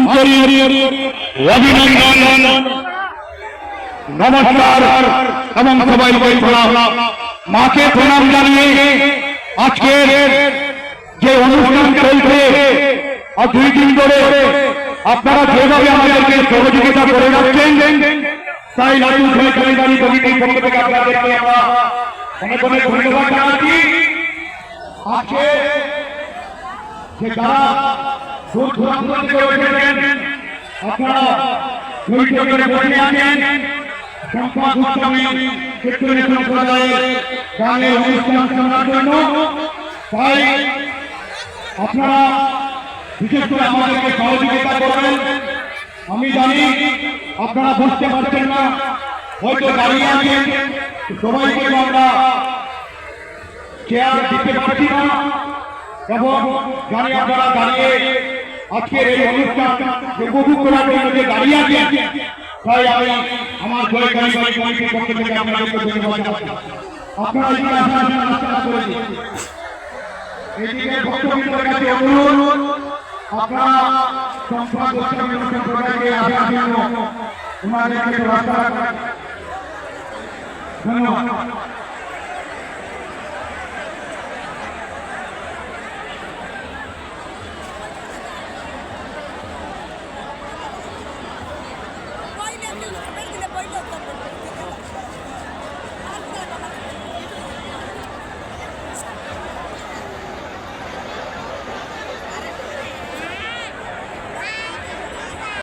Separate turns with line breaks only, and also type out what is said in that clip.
আন্তরিক অভিনন্দন নমস্কার এবং সবাইকে প্রণাম। মাকে প্রণাম জানিয়ে আজকের যে অনুষ্ঠান চলছে আর 2 দিন ধরে আপনারা যেভাবে আমাদেরকে সহযোগিতা করে যাচ্ছেন, তাই লালু খরিদারি কমিটির পক্ষ থেকে আপনাদেরকে আমরা অনেক অনেক ধন্যবাদ জানাচ্ছি। আজকে যে যারা দূর দূরান্ত থেকে এসেছেন, আপনারা ধৈর্য ধরে বসে আছেন সংখ্যা গোস্বামী কীর্তনের সম্প্রদায়ের গানের অনুষ্ঠান শোনার জন্য। তাই আপনারা বিশেষ করে আমাদেরকে সহযোগিতা করবেন। আমি জানি আপনারা বসতে পারছেন না, হয়তো দাঁড়িয়ে আছেন, সবাইকে আমরা চেয়ার দিতে পারছি না এবং জানি আপনারা দাঁড়িয়ে আজকের এই অনুষ্ঠান উপভোগ করার জন্য যে দাঁড়িয়ে আছেন। তাই আমি আমার জয়কারী কমিটির পক্ষ থেকে আপনাদেরকে ধন্যবাদ জানাচ্ছি। আপনারা এখানে আসার আলোচনা করেছেন, এদিকে ভক্তবৃন্দের কাছে অনুরোধ আপনারা সংখ্যা গোস্বামী সম্প্রদায়কে আসার জন্য ওনাদেরকে রাস্তা ধন্যবাদ।